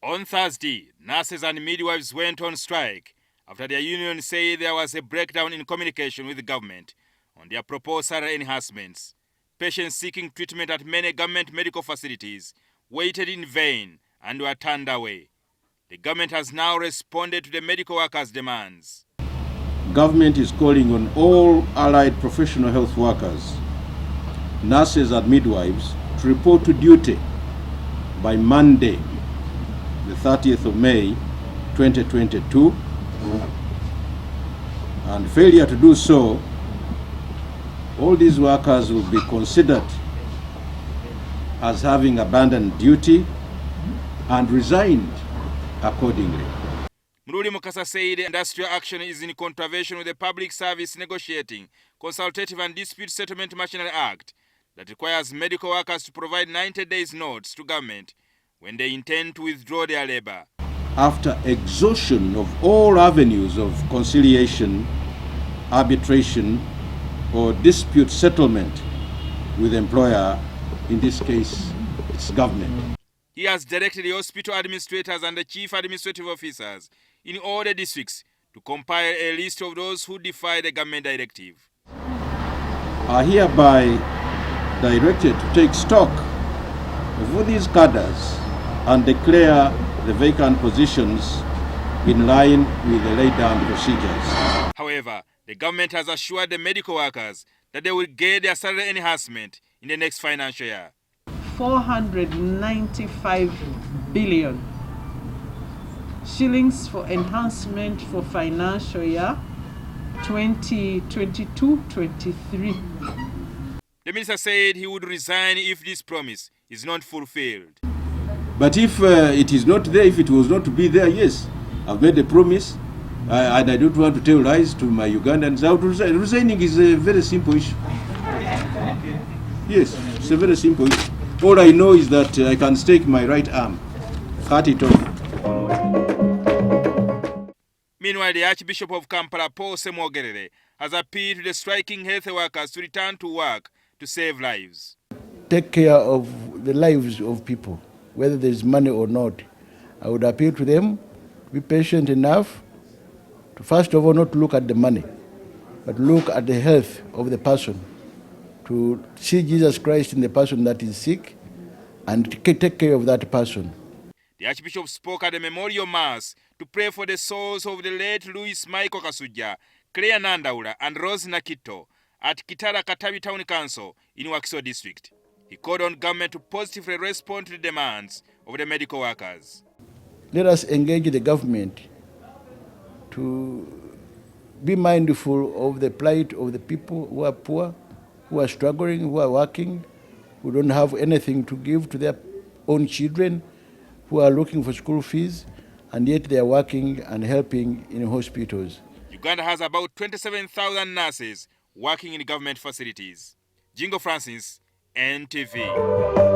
On Thursday, nurses and midwives went on strike after their union said there was a breakdown in communication with the government on their proposed salary enhancements. Patients seeking treatment at many government medical facilities waited in vain and were turned away. The government has now responded to the medical workers' demands. Government is calling on all allied professional health workers, nurses and midwives to report to duty by Monday, the 30th of May, 2022, and failure to do so, all these workers will be considered as having abandoned duty and resigned accordingly. Muruli Mukasa said industrial action is in contravention with the Public Service Negotiating, Consultative and Dispute Settlement Machinery Act that requires medical workers to provide 90 days notice to government when they intend to withdraw their labor. After exhaustion of all avenues of conciliation, arbitration, or dispute settlement with the employer, in this case, it's government. He has directed the hospital administrators and the chief administrative officers in all the districts to compile a list of those who defy the government directive. Are hereby directed to take stock of all these cadres and declare the vacant positions in line with the laid down procedures. However, the government has assured the medical workers that they will get their salary enhancement in the next financial year. 495 billion shillings for enhancement for financial year 2022-23. The minister said he would resign if this promise is not fulfilled. But if it is not there, if it was not to be there, yes, I've made a promise, and I don't want to tell lies to my Ugandans. I would resign. Resigning is a very simple issue. Yes, it's a very simple issue. All I know is that I can stake my right arm, cut it off. Meanwhile, the Archbishop of Kampala, Paul Semwogerere, has appealed to the striking health workers to return to work to save lives. Take care of the lives of people, whether there's money or not. I would appeal to them to be patient enough to, first of all, not to look at the money, but look at the health of the person, to see Jesus Christ in the person that is sick and take care of that person. The Archbishop spoke at the memorial mass to pray for the souls of the late Louis Michael Kasujja, Claire Nandaula and Rose Nakito at Kitara Katabi Town Council in Wakiso District. He called on government to positively respond to the demands of the medical workers. Let us engage the government to be mindful of the plight of the people who are poor, who are struggling, who are working, who don't have anything to give to their own children, who are looking for school fees, and yet they are working and helping in hospitals. Uganda has about 27,000 nurses working in government facilities. Jingo Francis, NTV.